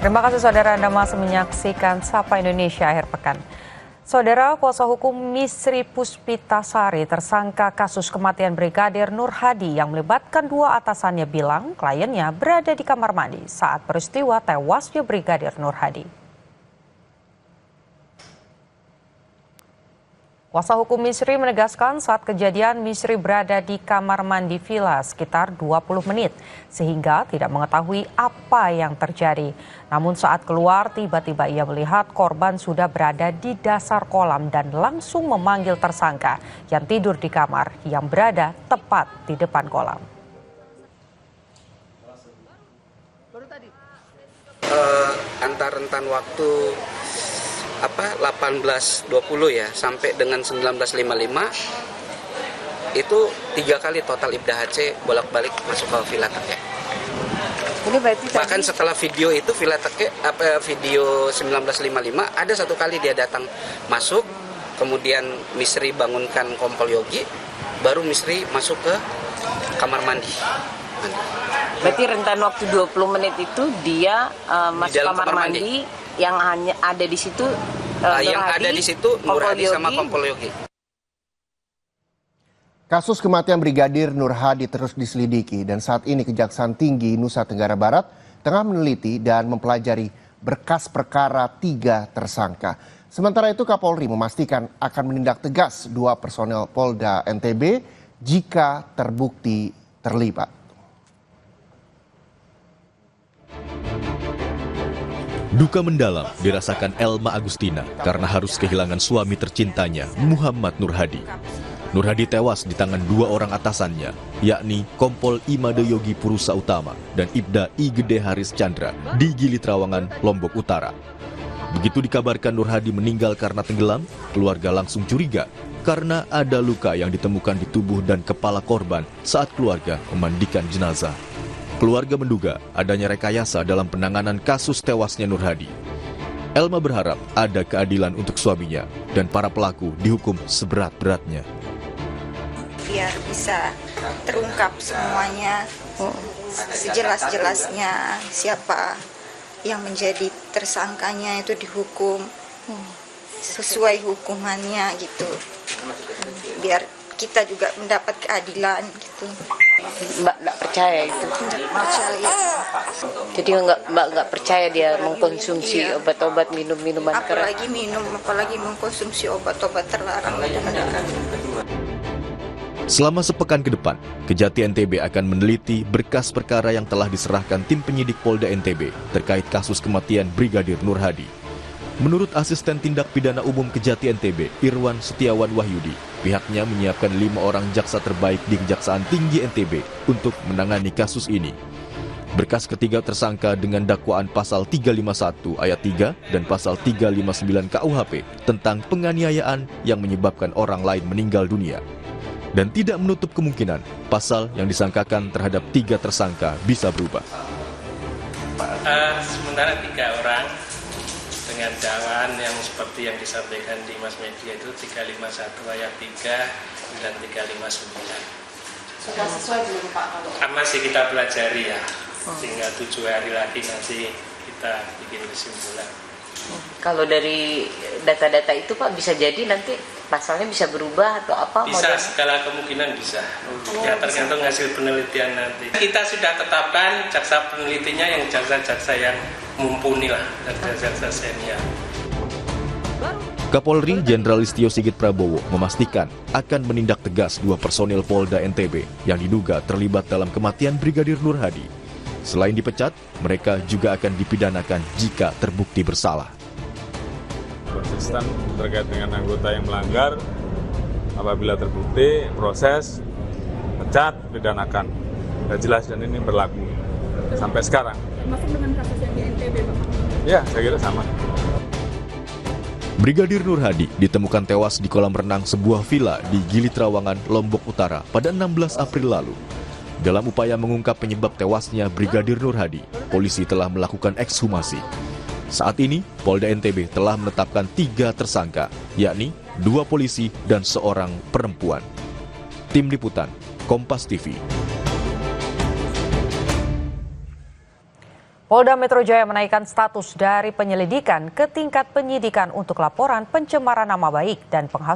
Terima kasih saudara Anda masih menyaksikan Sapa Indonesia akhir pekan. Saudara, kuasa hukum Misri Puspitasari tersangka kasus kematian Brigadir Nur Hadi yang melibatkan dua atasannya bilang kliennya berada di kamar mandi saat peristiwa tewasnya Brigadir Nur Hadi. Kuasa hukum Misri menegaskan saat kejadian Misri berada di kamar mandi villa sekitar 20 menit sehingga tidak mengetahui apa yang terjadi. Namun saat keluar tiba-tiba ia melihat korban sudah berada di dasar kolam dan langsung memanggil tersangka yang tidur di kamar yang berada tepat di depan kolam. Antar rentan waktu 18.20 ya sampai dengan 19.55 itu 3 kali total Ibda HC bolak-balik masuk ke Villa Teke. Ini berarti bahkan setelah video itu Villa Teke video 19.55 ada 1 kali dia datang masuk, kemudian Misri bangunkan Kompol Yogi, baru Misri masuk ke kamar mandi. Berarti rentan waktu 20 menit itu dia masuk kamar mandi yang hanya ada di situ yang ada di situ Nur Hadi sama Kompol Yogi. Kasus kematian Brigadir Nur Hadi terus diselidiki dan saat ini Kejaksaan Tinggi Nusa Tenggara Barat tengah meneliti dan mempelajari berkas perkara 3 tersangka. Sementara itu Kapolri memastikan akan menindak tegas 2 personel Polda NTB jika terbukti terlibat. Duka mendalam dirasakan Elma Agustina karena harus kehilangan suami tercintanya, Muhammad Nur Hadi. Nur Hadi tewas di tangan 2 orang atasannya, yakni Kompol Imade Yogi Purusa Utama dan Ibda I Gede Haris Chandra di Gili Trawangan, Lombok Utara. Begitu dikabarkan Nur Hadi meninggal karena tenggelam, keluarga langsung curiga karena ada luka yang ditemukan di tubuh dan kepala korban saat keluarga memandikan jenazah. Keluarga menduga adanya rekayasa dalam penanganan kasus tewasnya Nur Hadi. Elma berharap ada keadilan untuk suaminya dan para pelaku dihukum seberat-beratnya. Biar bisa terungkap semuanya, sejelas-jelasnya siapa yang menjadi tersangkanya itu dihukum sesuai hukumannya gitu. Biar kita juga mendapat keadilan gitu. Mbak nggak percaya itu. Nggak percaya. Jadi Mbak nggak percaya dia mengkonsumsi obat-obat, minum-minuman keras. Apalagi mengkonsumsi obat-obat terlarang. Selama sepekan ke depan, Kejati NTB akan meneliti berkas perkara yang telah diserahkan tim penyidik Polda NTB terkait kasus kematian Brigadir Nur Hadi. Menurut Asisten Tindak Pidana Umum Kejati NTB, Irwan Setiawan Wahyudi, pihaknya menyiapkan 5 orang jaksa terbaik di Kejaksaan Tinggi NTB untuk menangani kasus ini. Berkas ketiga tersangka dengan dakwaan pasal 351 ayat 3 dan pasal 359 KUHP tentang penganiayaan yang menyebabkan orang lain meninggal dunia. Dan tidak menutup kemungkinan pasal yang disangkakan terhadap 3 tersangka bisa berubah. Sementara 3 orang dengan dakwaan yang seperti yang disampaikan di mass media itu 351 ayat 3 dan 359. Sudah sesuai belum Pak? Masih kita pelajari ya, tinggal 7 hari lagi nanti kita bikin kesimpulan. Kalau dari data-data itu Pak bisa jadi nanti pasalnya bisa berubah atau apa? Bisa, segala kemungkinan bisa. Ya tergantung hasil penelitian nanti. Kita sudah tetapkan jaksa penelitinya yang jaksa-jaksa yang mumpuni lah, jaksa senior. Kapolri Jenderal Listio Sigit Prabowo memastikan akan menindak tegas 2 personil Polda NTB yang diduga terlibat dalam kematian Brigadir Nur Hadi. Selain dipecat, mereka juga akan dipidanakan jika terbukti bersalah. Konsisten terkait dengan anggota yang melanggar, apabila terbukti proses pecat, pidanakan. Sudah jelas dan ini berlaku sampai sekarang. Masuk dengan kasus yang di NTB, Pak? Ya, saya kira sama. Brigadir Nur Hadi ditemukan tewas di kolam renang sebuah villa di Gili Trawangan, Lombok Utara pada 16 April lalu. Dalam upaya mengungkap penyebab tewasnya Brigadir Nur Hadi, polisi telah melakukan ekshumasi. Saat ini, Polda NTB telah menetapkan 3 tersangka, yakni 2 polisi dan 1 perempuan. Tim Liputan, Kompas TV. Polda Metro Jaya menaikkan status dari penyelidikan ke tingkat penyidikan untuk laporan pencemaran nama baik dan penghasutan